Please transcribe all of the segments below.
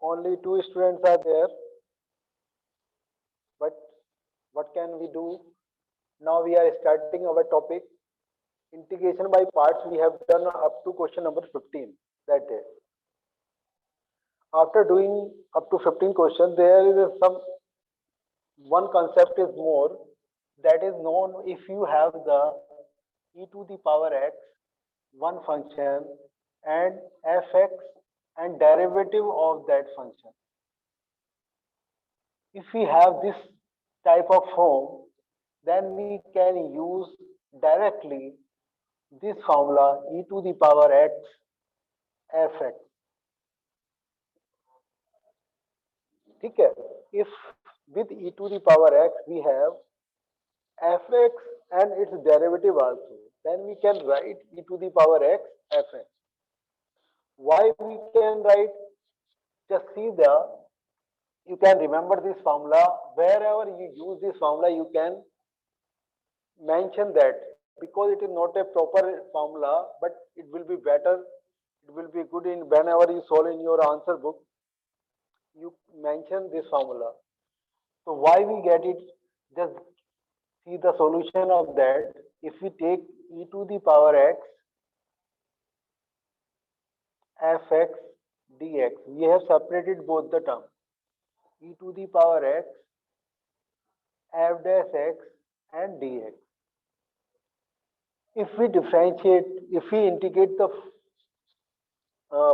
Only two students are there, but what can we do? Now we are starting our topic integration by parts. We have done up to question number 15 that day. After doing up to 15 questions, there is some one concept is more that is known if you have the e to the power x one function and fx and derivative of that function. If we have this type of form, then we can use directly this formula e to the power x fx. ठीक है? If with e to the power x we have fx and its derivative also, then we can write e to the power x fx. Why we can write? Just see the, you can remember this formula. Wherever you use this formula, you can mention that, because it is not a proper formula, but it will be better. It will be good in whenever you solve in your answer book. You mention this formula. So why we get it? Just see the solution of that. If we take e to the power x fx dx, we have separated both the terms. E to the power x f dash x and dx. If we differentiate, if we integrate the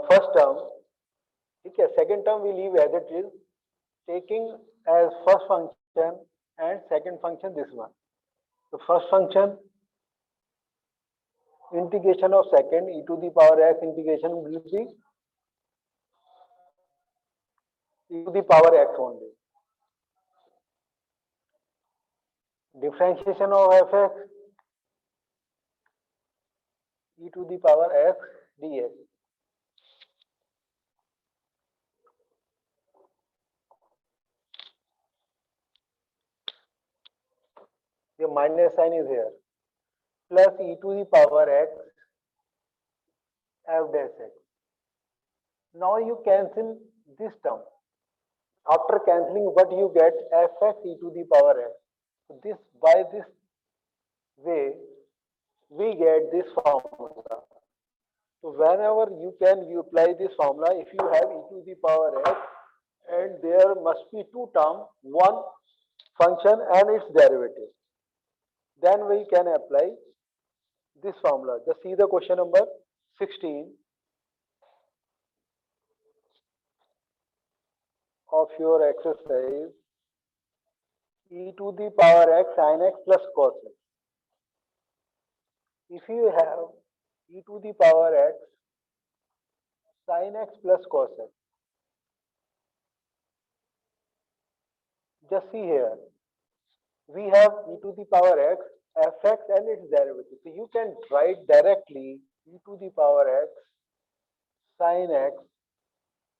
first term, okay, second term we leave as it is, taking as first function and second function this one. The first function integration of second e to the power x integration will be e to the power x only. Differentiation of fx e to the power x dx. The minus sign is here. Plus e to the power x f dash x. Now you cancel this term. After cancelling, what you get? Fx e to the power x. So this, by this way, we get this formula. So whenever you apply this formula, if you have e to the power x and there must be two terms, one function and its derivative, then we can apply this formula. Just see the question number 16 of your exercise. E to the power x sin x plus cos x. If you have e to the power x sin x plus cos x, just see here, we have e to the power x fx and its derivative. So you can write directly e to the power x sin x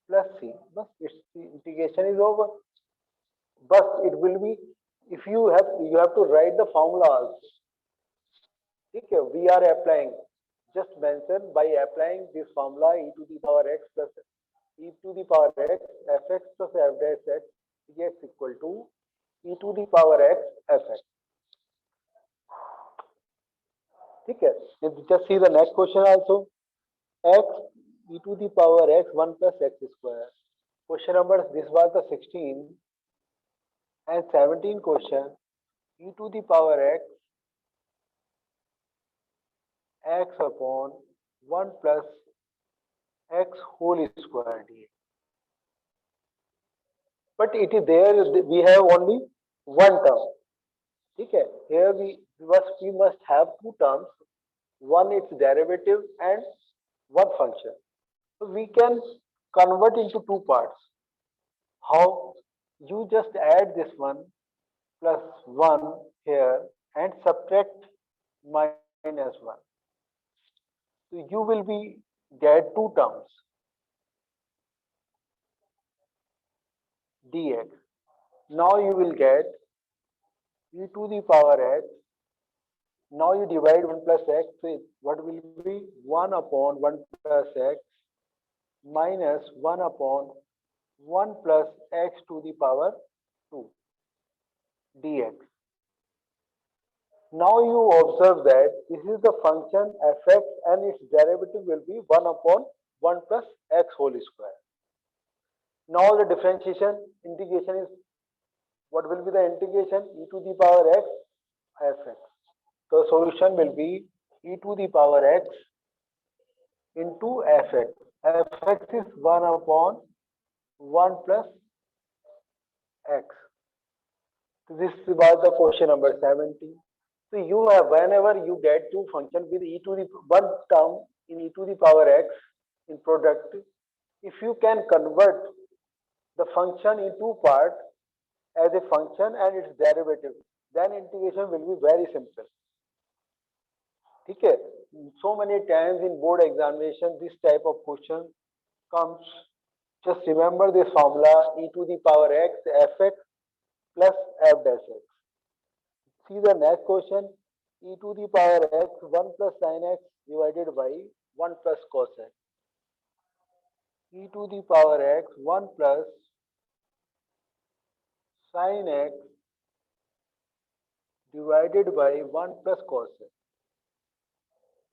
plus c. But its integration is over. But it will be, if you have to write the formula also. Okay, we are applying, just mention by applying this formula e to the power x plus e to the power x fx plus f dash x dx equal to e to the power x fx. Okay, just see the next question also. X e to the power x 1 plus x square. Question number, this was the 16 and 17 question. E to the power x upon 1 plus x whole square dx. But it is there, we have only one term. Okay, here we must have two terms, one its derivative and one function. So we can convert into two parts. How? You just add this one plus 1 here and subtract minus 1. So you will get two terms dx. Now you will get e to the power x. Now you divide 1 plus x with what will be 1 upon 1 plus x minus 1 upon 1 plus x to the power 2 dx. Now you observe that this is the function f(x) and its derivative will be 1 upon 1 plus x whole square. Now the differentiation integration is, what will be the integration? E to the power x fx. The solution will be e to the power x into fx. Fx is 1 upon 1 plus x. So this was the question number 70. So you have, whenever you get two functions with e to the one term in e to the power x in product, if you can convert the function in two parts as a function and its derivative, then integration will be very simple. Okay, so many times in board examination this type of question comes. Just remember this formula, e to the power x fx plus f dash x. See the next question, e to the power x 1 plus sin x divided by 1 plus cos x. E to the power x 1 plus sin x divided by 1 plus cos x.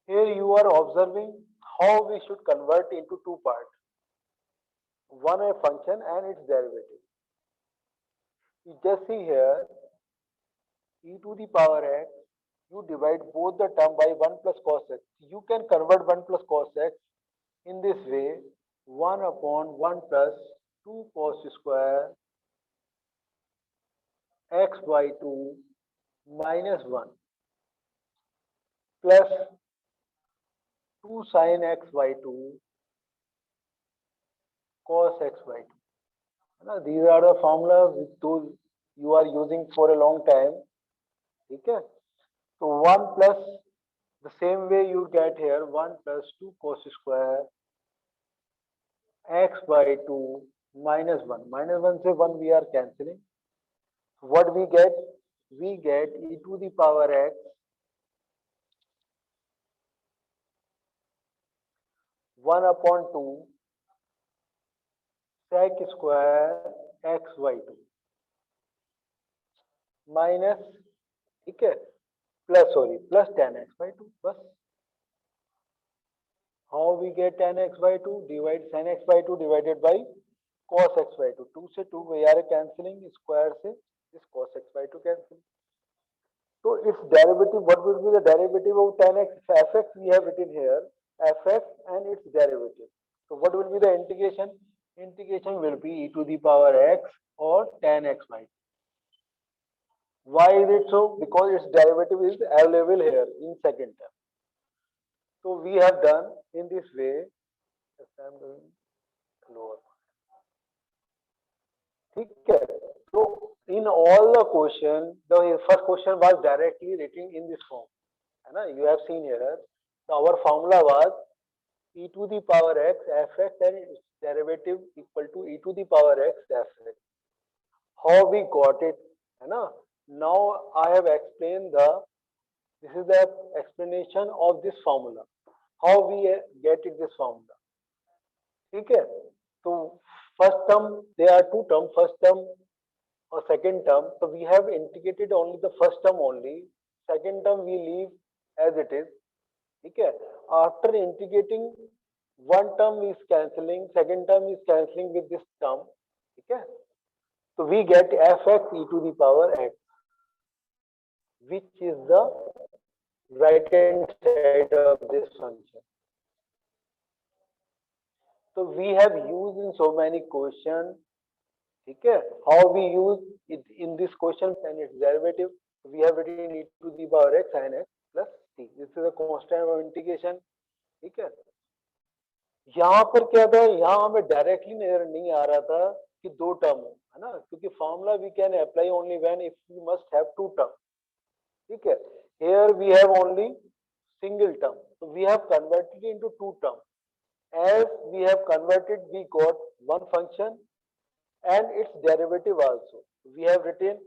Here you are observing how we should convert into two parts. One a function and its derivative. You just see here, e to the power x, you divide both the term by 1 plus cos x. You can convert 1 plus cos x in this way, 1 upon 1 plus 2 cos square x by 2 minus 1 plus 2 sin x by 2 cos x by 2. Now, these are the formulas which you are using for a long time. Okay? So 1 plus, the same way you get here, 1 plus 2 cos square x by 2 minus 1. Minus 1 से 1 we are cancelling. What we get? We get e to the power x 1 upon 2 sec square x by 2 minus, ठीक है, plus tan x by 2 बस. How we get tan x by 2? Divide sin x by 2 divided by cos x by 2. 2 से 2 we are cancelling, square से this cos x by 2 cancel. So its derivative, what will be the derivative of tan x? Fx we have written here, fx and its derivative. So what will be the integration? Integration will be e to the power x or tan x by 2. Why is it so? Because its derivative is available here in second term. So we have done in this way. I am doing lower. Okay. So in all the question, the first question was directly written in this form. You have seen here. So our formula was e to the power x fx and its derivative equal to e to the power x fx. How we got it? Now I have explained this is the explanation of this formula. How we get it this formula? Okay. So first term, there are two terms, first term or second term. So we have integrated only the first term only. Second term we leave as it is. Okay. After integrating, one term is cancelling, second term is cancelling with this term. Okay. So we get fx e to the power x, which is the right hand side of this function. So we have used in so many questions. Okay, how we use it in this question and its derivative. We have written e to the power x sin x plus t. This is a constant of integration. ठीक है, यहाँ पर क्या था, यहाँ हमें directly नजर नहीं आ रहा था कि दो टर्म है ना, क्योंकि formula we can apply only when if we must have two term. ठीक है, here we have only single term, so we have converted into two term. As we have converted, we got one function and its derivative also. We have written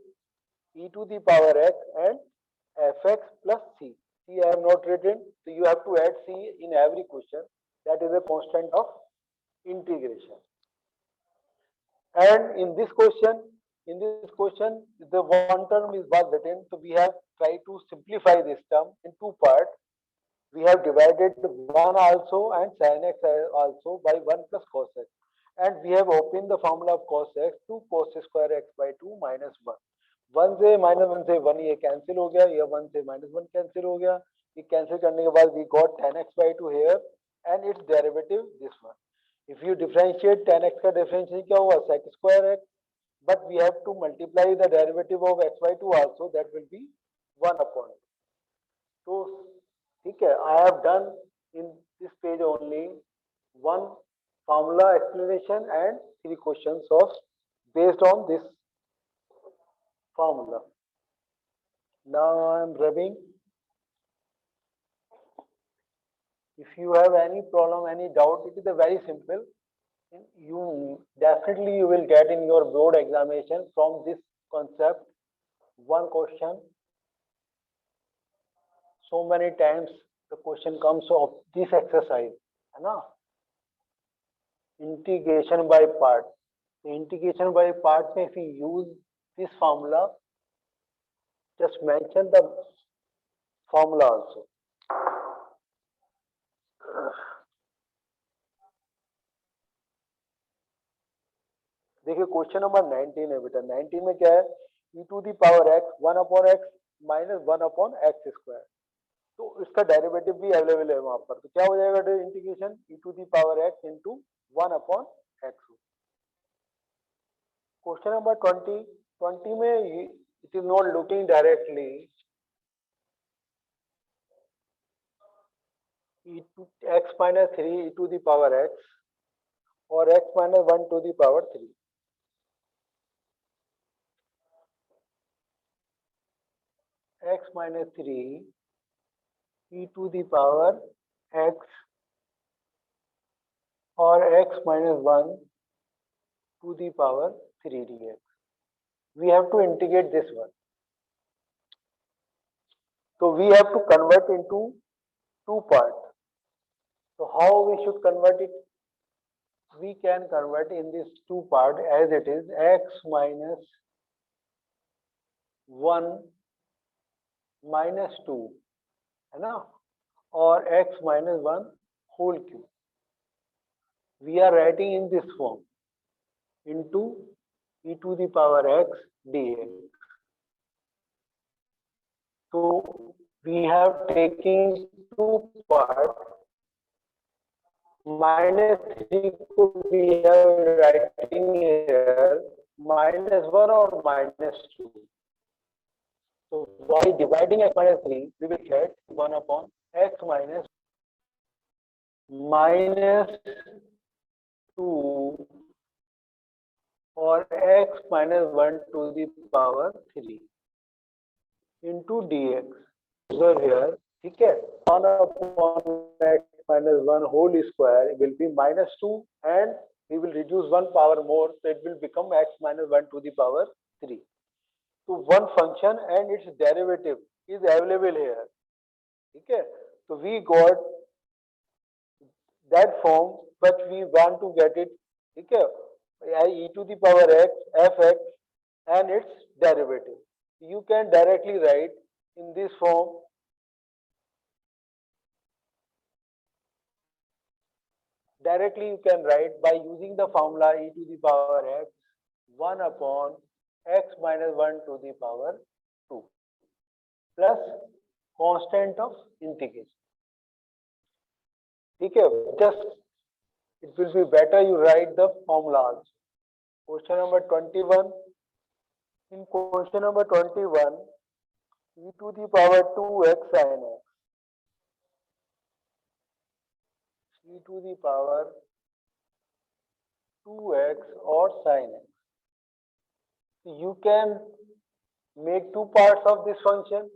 e to the power x and fx plus c. C I have not written, so you have to add c in every question. That is a constant of integration. And in this question, the one term is was written, so we have tried to simplify this term in two parts. We have divided 1 also and sin x also by 1 plus cos x. And we have opened the formula of cos x to cos square x by 2 minus 1. 1 से minus 1 से 1 ये cancel हो गया, ये 1 से minus 1 cancel हो गया. ये कैंसिल करने के बाद we got tan x by 2 here and its derivative this one. If you differentiate tan x का differentiation क्या हुआ, sec square x, but we have to multiply the derivative of x by 2 also, that will be 1 upon it. तो ठीक है, I have done in this page only one formula explanation and 3 questions of based on this formula. Now I am rubbing. If you have any problem, any doubt, it is a very simple. You definitely you will get in your board examination from this concept one question. So many times the question comes of this exercise, है ना? Integration by part. The integration by parts, if you use this formula, just mention the formula also. देखिए question number 19 है बेटा. 19 में क्या है, e to the power x 1 upon x minus 1 upon x square. तो इसका डेरिवेटिव भी available है वहां पर. तो क्या हो जाएगा integration e to the power x into 1 upon x. Question number 20 में it is not looking directly e to x minus 3 e to the power x or x minus 1 to the power 3. x minus 3 e to the power x or x minus 1 to the power 3 dx. We have to integrate this one. So we have to convert into two parts. So how we should convert it? We can convert in this two part as it is x minus 1 minus 2, है ना, or x minus 1 whole cube. We are writing in this form into e to the power x dx. So we have taken two parts. Minus 3 को we have writing here minus 1 or minus 2. So by dividing x minus 3, we will get 1 upon x minus 2 or x minus 1 to the power 3 into dx. So here, ठीक है, 1 upon x minus 1 whole square will be minus 2 and we will reduce 1 power more, so it will become x minus 1 to the power 3. So one function and its derivative is available here. ठीक है, so we got that form, but we want to get it, ठीक है, e to the power x fx and its derivative. You can directly write in this form. Directly you can write by using the formula e to the power x 1 upon x minus 1 to the power 2 plus constant of integration. ठीक है, just it will be better you write the formula also. Question number 21. In question number 21, e to the power 2x sin x, e to the power 2x or sin x. You can make two parts of this function.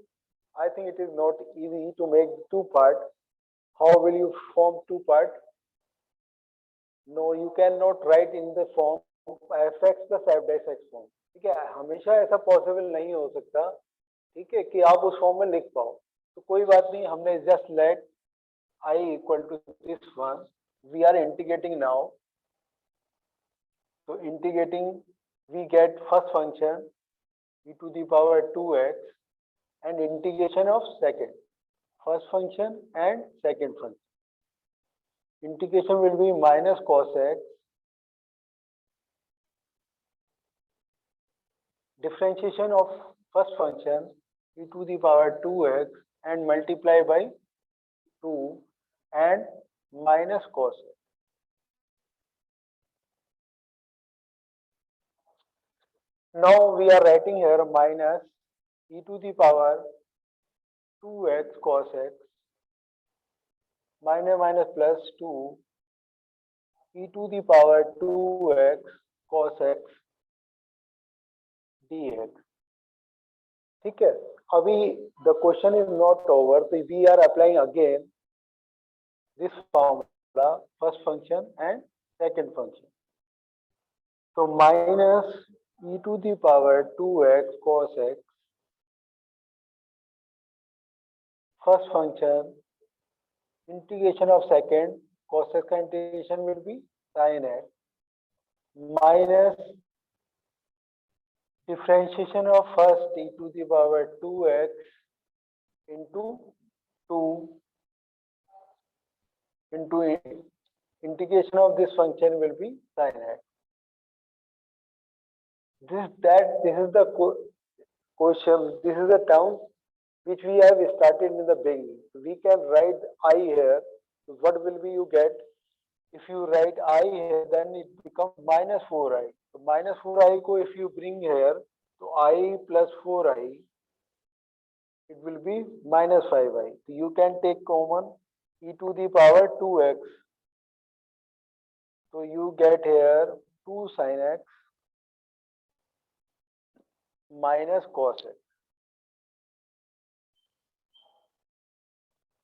I think it is not easy to make two parts. How will you form two parts? No, you cannot write in the form fx plus f dash x form. ठीक है, हमेशा ऐसा possible नहीं हो सकता, ठीक है, कि आप उस फॉर्म में लिख पाओ. तो कोई बात नहीं, हमने just let I equal to this one. We are integrating now. So integrating, we get first function e to the power 2x and integration of second. First function and second function. Integration will be minus cos x, differentiation of first function e to the power 2x and multiply by 2 and minus cos x. Now we are writing here minus e to the power 2x cos x minus minus plus 2 e to the power 2x cos x dx. ठीक है, अभी the question is not over, so we are applying again this formula, first function and second function. So minus e to the power 2x cos x, first function, integration of second, cos x का integration will be sin x, minus differentiation of first e to the power 2x into 2 into integration of this function will be sin x. This is the question, this is the term which we have started in the beginning. We can write I here. So what will be you get? If you write I here, then it becomes minus 4i. So minus 4i ko if you bring here, so I plus 4i, it will be minus 5i. So you can take common e to the power 2x. So you get here 2 sin x minus cos x.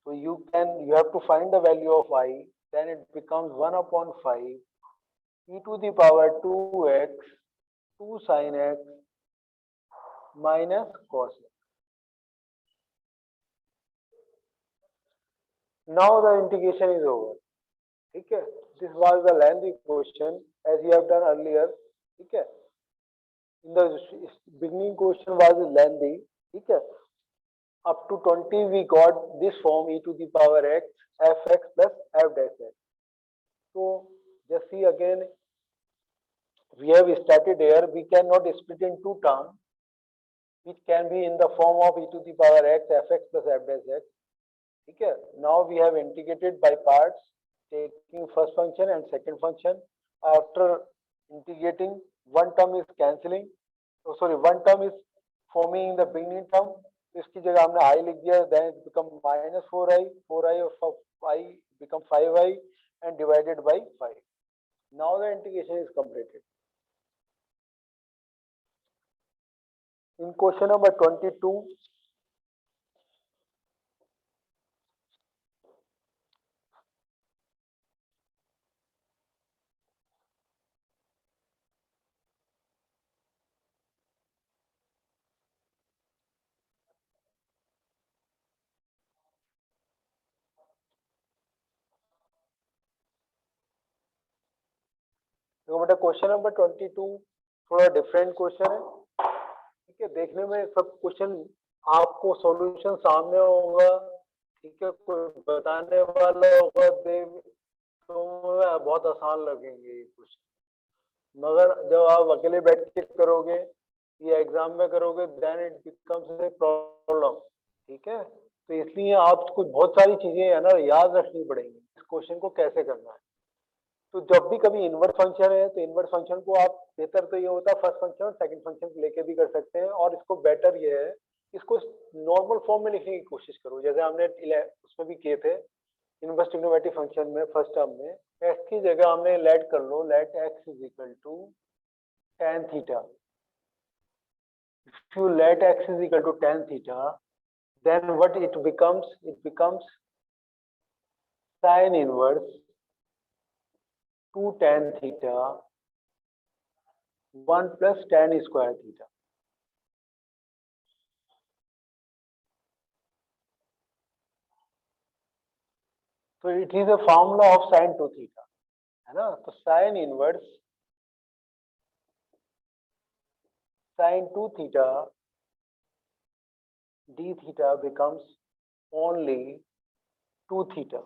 So you have to find the value of I, then it becomes 1 upon 5 e to the power 2x 2 sin x minus cos x. Now the integration is over. Okay, this was the lengthy question as we have done earlier. Okay, in the beginning question was lengthy. Okay, up to 20 we got this form e to the power x fx plus f dash x. So just see again, we have started here, we cannot split in two terms which can be in the form of e to the power x fx plus f dash x. Okay, now we have integrated by parts, taking first function and second function. After integrating, one term is cancelling, oh sorry, one term is forming in the beginning term. इसकी जगह हमने I लिख दिया, then it become minus 4i of I become 5i and divided by 5. Now the integration is completed. In question number 22, तो बेटा question number 22 थोड़ा different question है. ठीक है, देखने में सब क्वेश्चन आपको सॉल्यूशन सामने होगा. ठीक है, कोई बताने वाला होगा तो बहुत आसान लगेंगे ये क्वेश्चन, मगर जब आप अकेले बैठ के करोगे या एग्जाम में करोगे then it becomes a problem. ठीक है, तो इसलिए आपको बहुत सारी चीजें है ना याद रखनी पड़ेंगी इस क्वेश्चन को कैसे करना है. तो जब भी कभी इनवर्स फंक्शन है तो इनवर्स फंक्शन को आप बेहतर तो ये होता है फर्स्ट फंक्शन और सेकंड फंक्शन लेके भी कर सकते हैं, और इसको बेटर ये है इसको नॉर्मल फॉर्म में लिखने की कोशिश करो जैसे हमने उसमें भी किए थे इनवर्स ट्रिग्नोमेट्रिक फंक्शन में. फर्स्ट टर्म में x की जगह हमने लेट कर लो, let x is equal to tan theta. If you let x is equal to tan theta, then what it becomes? It becomes sin inverse 2 tan theta 1 plus tan square theta. So it is a formula of sin 2 theta, है ना. तो sin inverse sin 2 theta d theta becomes only 2 theta.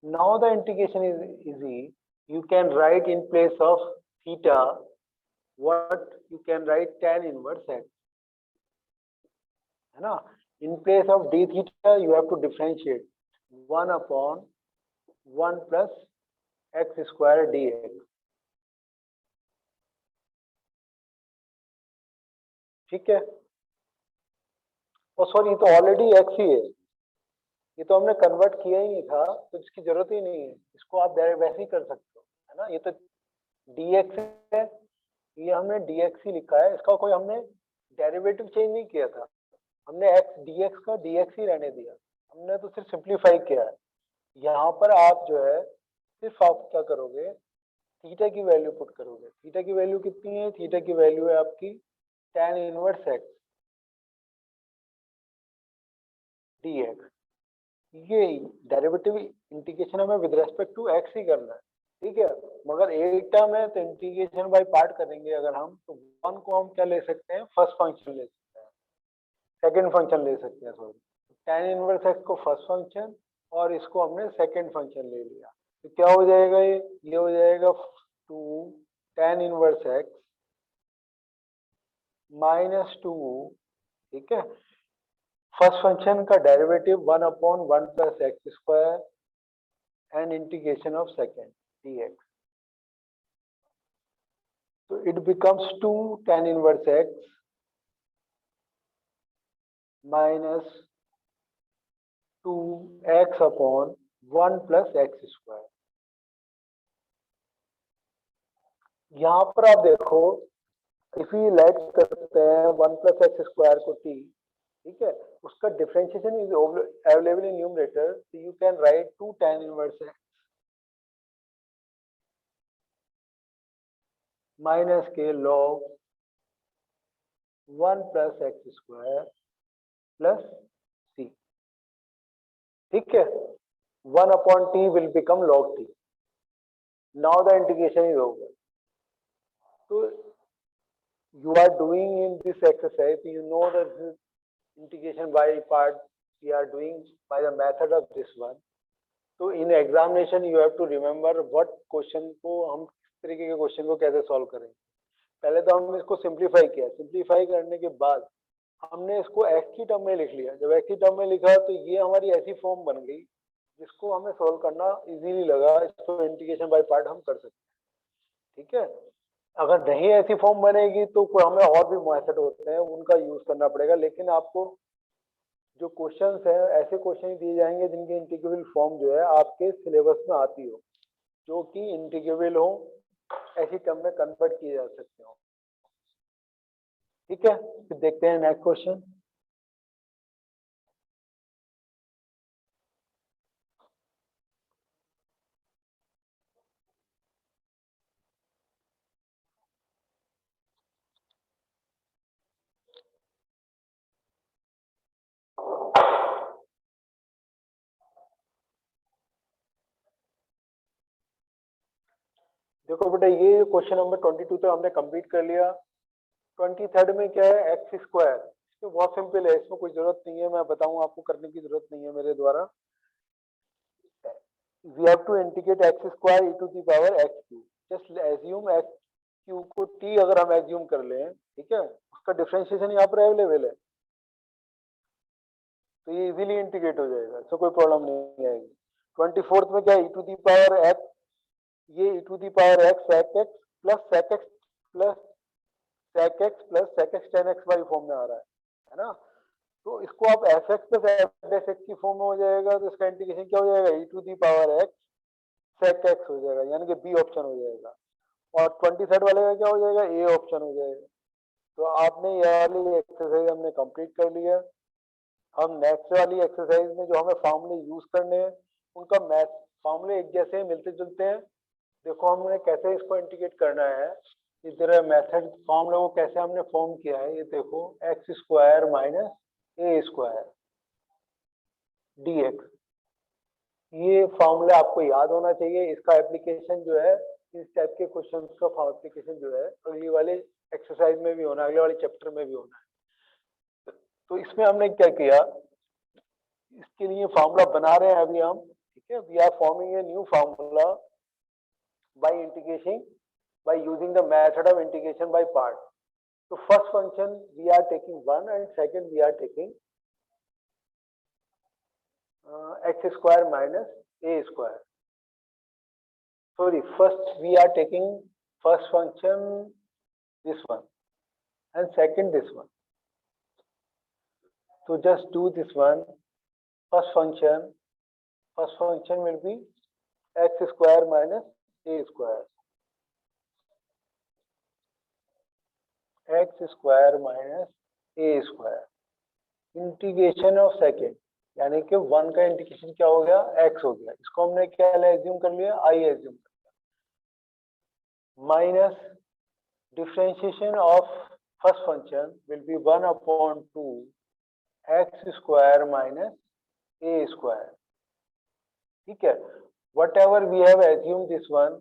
Now the integration is easy. You can write in place of theta what you can write tan inverse x, है ना? In place of d theta you have to differentiate 1 upon 1 plus x square dx. ठीक है? और sorry, ये तो already x ही है, ये तो हमने कन्वर्ट किया ही नहीं था, तो इसकी जरूरत ही नहीं है, इसको आप वैसे ही कर सकते हो, है ना? ये तो dx है, ये हमने dx ही लिखा है, इसका कोई हमने डेरिवेटिव चेंज नहीं किया था, हमने x dx का dx ही रहने दिया, हमने तो सिर्फ सिंप्लीफाई किया है। यहाँ पर आप जो है सिर्फ आप क्या करोगे, थीटा की वैल्यू पुट करोगे। थीटा की वैल्यू कितनी है? थीटा की वैल्यू है आपकी tan इनवर्स x dx। ये डेरिवेटिव इंटीग्रेशन हमें विद रेस्पेक्ट टू x ही करना है, ठीक है? मगर एक टर्म है तो इंटीग्रेशन बाय पार्ट करेंगे अगर हम, तो वन को हम क्या ले सकते हैं? फर्स्ट फंक्शन ले सकते हैं, सेकंड फंक्शन ले सकते हैं, सॉरी। tan इनवर्स x को फर्स्ट फंक्शन और इसको हमने सेकंड फंक्शन ले लिया, तो क्या हो जाएगा? ये हो जाएगा 2 tan इनवर्स x माइनस 2, ठीक है? फर्स्ट फंक्शन का derivative 1 upon 1 plus x square and integration of second dx, so it becomes 2 tan inverse x minus 2x upon 1 plus x square। यहाँ पर आप देखो, इफ यू लेट करते हैं 1 plus x square को t, ठीक है? उसका differentiation is available in numerator, so you can write 2 tan inverse x minus के log 1 plus x square plus c, ठीक है? 1 upon t will become log t. Now the integration is over. So you are doing in this exercise, you know that this integration by part we are doing by the method of this one. So in examination you have to remember what question को हम किस तरीके के question को कैसे solve करेंगे। पहले तो हमने इसको सिंप्लीफाई किया, सिंप्लीफाई करने के बाद हमने इसको x की टर्म में लिख लिया। जब x की टर्म में लिखा तो ये हमारी ऐसी फॉर्म बन गई जिसको हमें सॉल्व करना इजीली लगा, इसको इंटीग्रेशन बाय पार्ट हम कर सकते हैं, ठीक है? अगर नहीं ऐसी फॉर्म बनेगी तो हमें और भी मेथड होते हैं, उनका यूज करना पड़ेगा। लेकिन आपको जो क्वेश्चंस है, ऐसे क्वेश्चन दिए जाएंगे जिनकी इंटीग्रेबल फॉर्म जो है आपके सिलेबस में आती हो, जो कि इंटीग्रेबल हो, ऐसी टर्म में कन्वर्ट किए जा सकते हो, ठीक है? फिर देखते हैं नेक्स्ट क्वेश्चन। देखो बेटा, ये क्वेश्चन नंबर 22 तो हमने कंप्लीट कर लिया। 23rd में क्या है? X square. इसमें बहुत सिंपल है, इसमें कोई जरूरत नहीं है, मैं बताऊं आपको, करने की जरूरत नहीं है मेरे द्वारा। we have to integrate x square e to the power x cube। just assume x cube को t अगर हम assume कर लें, ठीक है? उसका डिफरेंशिएशन यहाँ पर अवेलेबल है, तो ये इजीली इंटीग्रेट हो जाएगा, तो कोई प्रॉब्लम नहीं आएगी। 24th में क्या है? e to the power x, ये e to the power x sec x plus sec x plus sec x plus sec x tan x वाली फॉर्म में आ रहा है ना? तो इसको आप F x plus F dash x की फॉर्म में हो जाएगा, तो इसका इंटीग्रेशन क्या हो जाएगा? e to the power x sec x हो जाएगा, यानी कि बी ऑप्शन हो जाएगा। और 23rd वाले का क्या हो जाएगा? ए ऑप्शन हो जाएगा। तो आपने ये वाली एक्सरसाइज हमने कंप्लीट कर लिया। हम नेक्स्ट वाली एक्सरसाइज में जो हमें फॉर्मूले यूज करने हैं, उनका मैथ फॉर्मूले एक जैसे मिलते जुलते हैं। देखो हमने कैसे इसको इंटीग्रेट करना है, इधर मेथड फॉर्मूले को कैसे हमने फॉर्म किया है, ये देखो, x square minus a square dx, ये फॉर्मूला आपको याद होना चाहिए। इसका एप्लीकेशन जो है इस टाइप के क्वेश्चन का एप्लीकेशन जो है अगली वाले एक्सरसाइज में भी होना, अगले वाले चैप्टर में भी होना है। तो इसमें हमने क्या किया, इसके लिए फार्मूला बना रहे हैं अभी हम, ठीक है। We are forming a new formula by integration, by using the method of integration by part. तो first function we are taking 1 and second we are taking x square minus a square. Sorry, first we are taking first function this one and second this one. So just do this one. First function will be x square minus a square. X square minus a square. Integration of second, यानी कि 1 का integration क्या हो गया, x हो गया। इसको हमने क्या एज्यूम कर लिया, I एज्यूम कर लिया। Minus differentiation of first function will be 1/2 x square minus a square, ठीक है। Whatever we have assume this one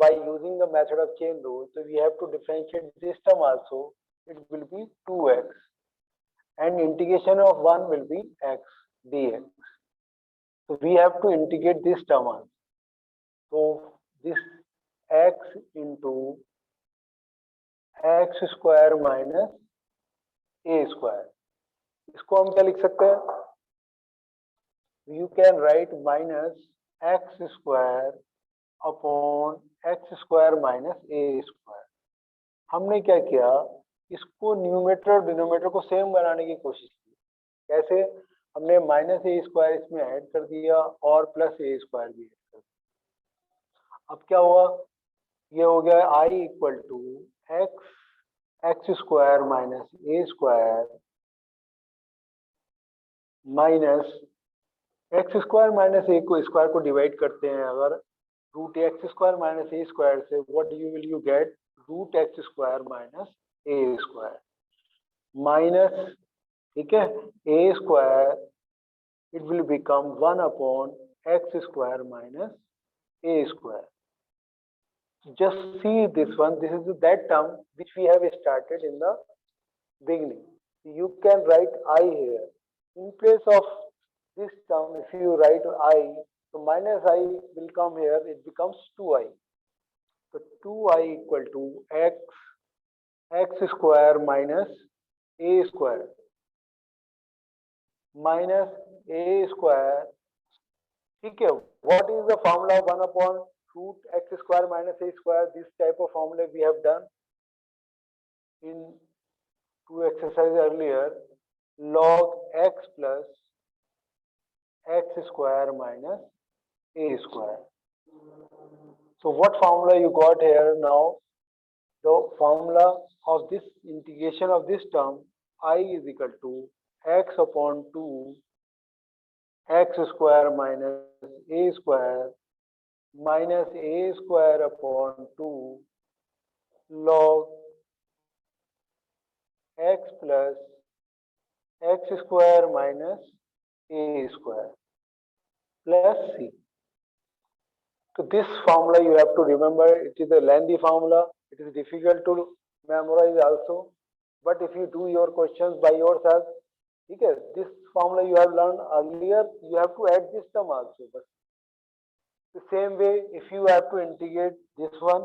by using the method of chain rule, so we have to differentiate this term also. It will be 2x and integration of 1 will be x dx. So we have to integrate this term also. So this x into x square minus a square, इसको हम क्या लिख सकते हैं, you can write minus x square upon x square minus a square. हमने क्या किया, इसको न्यूमेटर और डिनोमिनेटर को सेम बनाने की कोशिश की। कैसे, हमने माइनस ए स्क्वायर इसमें ऐड कर दिया और प्लस ए स्क्वायर भी ऐड कर दिया। अब क्या हुआ, ये हो गया I equal to x square minus a square minus x square minus a को स्क्वायर को डिवाइड करते हैं अगर root x square minus a square से, what will you get, root x square minus a square minus, ठीक है, a square, it will become 1/x square minus a square. Just see this one, this is that term which we have started in the beginning. You can write I here. In place of this term, if you write I, so minus I will come here, it becomes 2i. So 2i equal to x square minus a square minus a square, ठीक है। What is the formula, 1/root x square minus a square? This type of formula we have done in 2 exercises earlier, log x plus x square minus a square. So what formula you got here now? The formula of this integration of this term, I is equal to x upon 2 x square minus a square minus a square upon 2 log x plus x square minus a square plus c. So this formula you have to remember, it is a lengthy formula, it is difficult to memorize also, but if you do your questions by yourself, okay, this formula you have learned earlier, you have to add this term also. But the same way, if you have to integrate this one,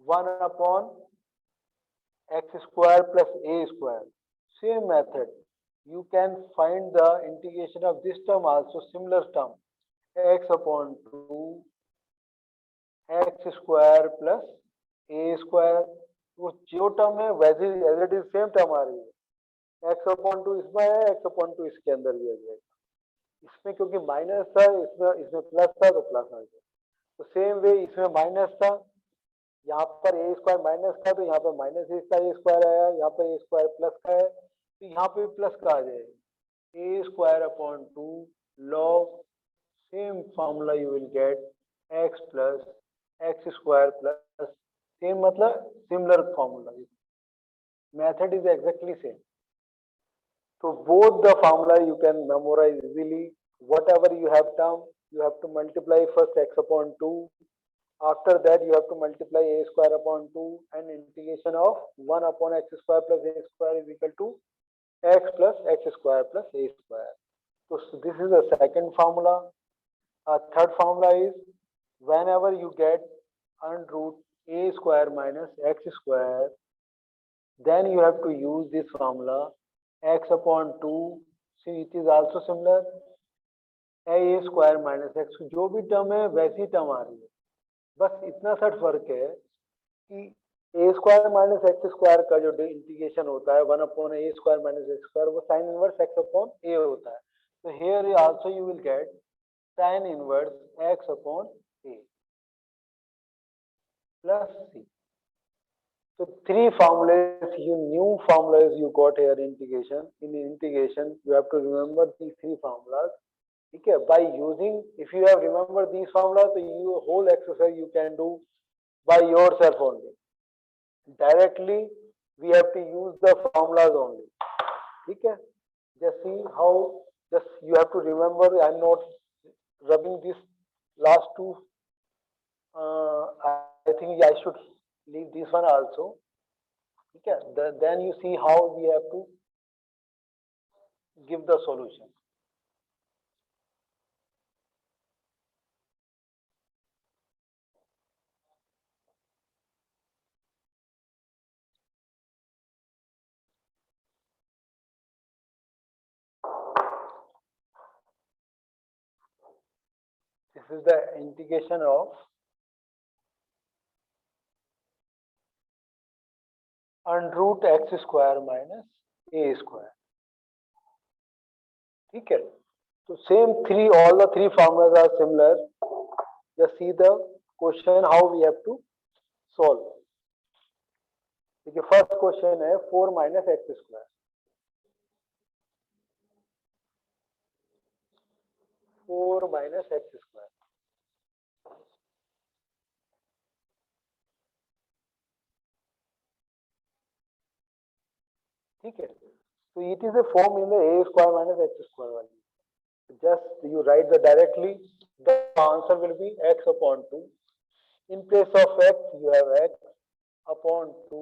1/x square plus a square, same method, you can find the integration of this term also, similar term, x upon 2 x square plus a square, वो जो term है वैसे as it is same term आ रही है, x upon 2 इसमें है, x upon 2 इसके अंदर भी आ जाएगा। इसमें क्योंकि माइनस था, इसमें प्लस था तो प्लस आ गया। तो सेम वे इसमें माइनस था, यहाँ पर ए स्क्वायर माइनस था तो यहाँ पर माइनस ए का ए स्क्वायर आया, यहाँ पर ए स्क्वायर प्लस का है तो यहाँ पे भी प्लस का आ जाएगा। A square upon 2 log, same formula you will get x plus x square plus same, मतलब similar formula, method is exactly same. So both the formula you can memorize easily. Whatever you have term, you have to multiply first x upon 2 After that, you have to multiply a square upon 2 and integration of 1 upon x square plus a square is equal to x plus x square plus a square. So this is the second formula. Third formula is whenever you get under root a square minus x square, then you have to use this formula x upon 2. See, it is also similar. a square minus x, जो भी term है वैसी term आ रही है, बस इतना सा फर्क है कि ए स्क्वायर माइनस एक्स स्क्वायर का जो इंटीग्रेशन होता है 1 अपॉन ए स्क्वायर माइनस एक्स स्क्वायर, वो साइन इनवर्स एक्स अपॉन ए होता है. तो here also you will gate sign inverse x upon A plus c. So three formulas, new formulas you got here integration. In integration, you have to remember these three formulas. Okay, by using, if you have remembered these formulas, so you whole exercise you can do by yourself only. Directly, we have to use the formulas only. Okay, just see how. Just you have to remember. I'm not rubbing this last two. I think I should leave this one also. Okay, then you see how we have to give the solution. This is the integration of under root x square minus a square. ठीक है, तो same three, all the three formulas are similar. Just see the question how we have to solve. देखिए first question है 4 minus x square. 4 minus x square. ठीक है, so it is a form in the a square minus x square value. Just you write the directly, the answer will be x upon 2. In place of x, you have x upon 2.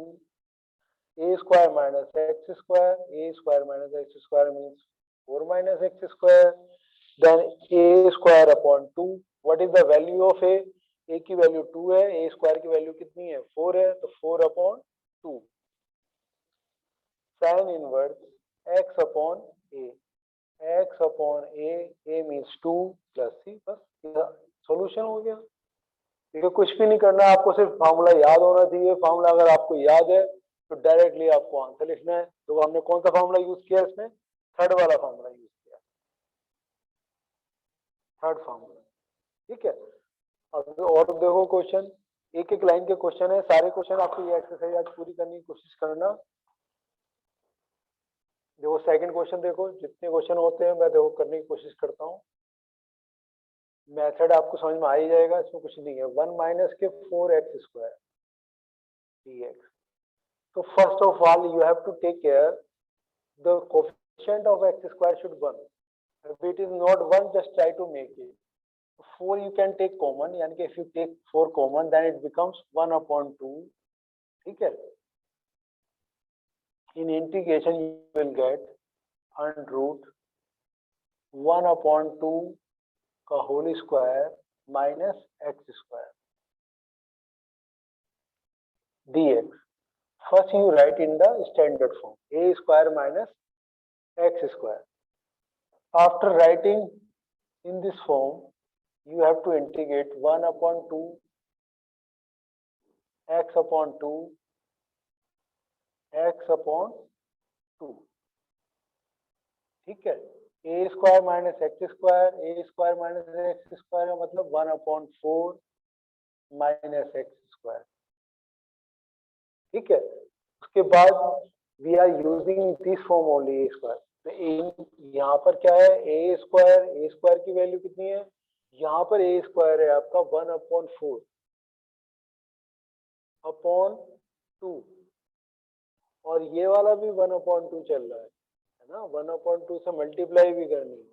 A square minus x square. A square minus x square means 4 minus x square. Then a square upon 2. What is the value of a? A की value 2 है, a square की value कितनी है? 4 है, तो 4 upon 2. Sin inverse x upon a. x upon a means 2 plus c. बस solution हो गया. देखिए कुछ भी नहीं करना, आपको सिर्फ फार्मूला याद होना चाहिए. फार्मूला अगर आपको याद है तो डायरेक्टली आपको आंसर लिखना है. तो हमने कौन सा फार्मूला यूज किया इसमें? थर्ड वाला फार्मूला यूज किया, थर्ड फार्मूला. ठीक है, अब और देखो क्वेश्चन, एक एक लाइन के क्वेश्चन है. सारे क्वेश्चन आपको ये एक्सरसाइज आज पूरी करने की कोशिश करना. देखो सेकंड क्वेश्चन, देखो जितने क्वेश्चन होते हैं मैं देखो करने की कोशिश करता हूँ. मेथड आपको समझ में आ ही जाएगा, इसमें कुछ नहीं है. 1 माइनस के 4x square dx. So first of all you have to take care the coefficient of x square should 1. If it is not 1, just try to make it. 4 you can take common, यानी कि if you take 4 common then it becomes 1 upon 2. ठीक है, in integration you will get under root 1 upon 2 का whole square minus x square dx. First you write in the standard form a square minus x square. After writing in this form, you have to integrate 1 upon 2 x upon 2 x upon 2. ठीक है, a square minus x square, a square minus x square का मतलब 1 upon 4 minus x square. ठीक है, उसके बाद we are using this form only a square. तो यहाँ पर क्या है? a स्क्वायर की वैल्यू कितनी है? यहाँ पर a स्क्वायर है आपका 1 अपॉन 4 अपॉन 2, और ये वाला भी 1 अपॉन 2 चल रहा है ना. 1 अपॉन 2 से मल्टीप्लाई भी करनी है.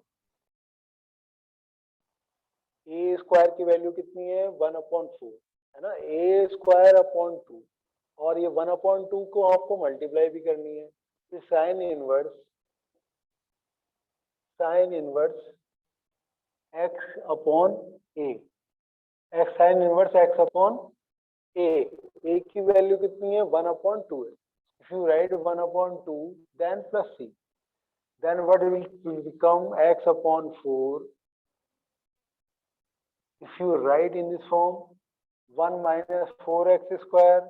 ए स्क्वायर की वैल्यू कितनी है 1/4 है ना, ए स्क्वायर अपॉन 2 और ये 1/2 को आपको मल्टीप्लाई भी करनी है, फिर sine inverse x upon a, x sine inverse x upon a की वैल्यू कितनी है 1/2 है. If you write 1/2 then plus c, then what will become x upon 4. If you write in this form 1 minus 4x square,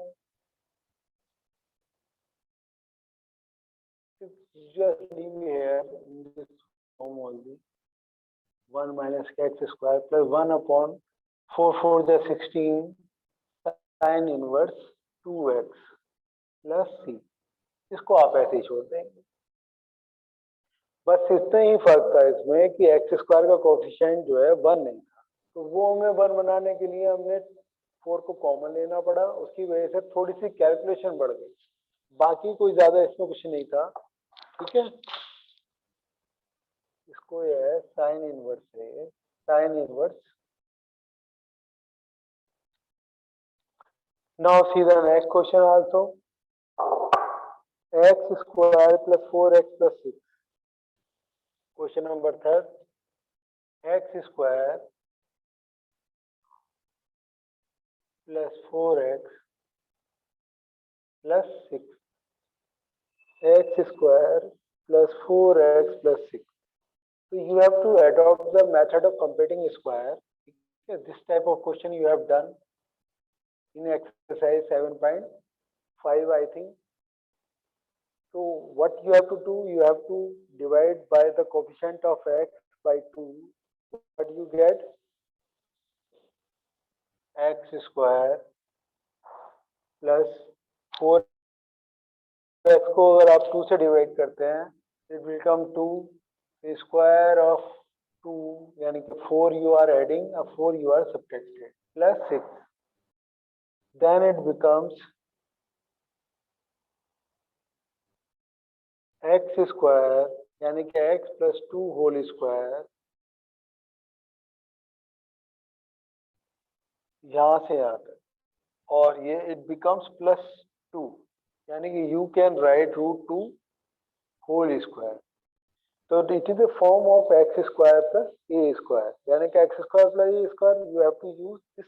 just leave here in this form only. 1 minus x square plus 1 upon 4 the 16 sin inverse 2x plus c. इसको आप ऐसे ही छोड़ देंगे. बस इतना ही फर्क था इसमें कि एक्स स्क्वायर का कोफिशिएंट जो है 1 नहीं था, तो वो हमें 1 बनाने के लिए हमने 4 को कॉमन लेना पड़ा, उसकी वजह से थोड़ी सी कैलकुलेशन बढ़ गई, बाकी कोई ज्यादा इसमें कुछ नहीं था. ठीक है, इसको ये है sine inverse. Now see the next question also. x square plus 4x plus 6. Question number 3. X square plus 4x plus 6. X square plus 4x plus 6. So you have to adopt the method of completing square. This type of question you have done in exercise 7.5, I think. So what you have to do, you have to divide by the coefficient of x by 2. What you get? X square plus 4x को अगर आप 2 से divide करते हैं, it will come 2. The square of 2 यानी कि 4 you are adding, 4 you are subtracted, plus 6. Then it becomes x square यानी कि x plus 2 होल स्क्वायर, यहां से यहाँ तक, और ये इट बिकम्स प्लस 2 यानी कि you can write √2 whole square. तो it is the form of x square plus a square यानी कि x square plus a square. You have to use this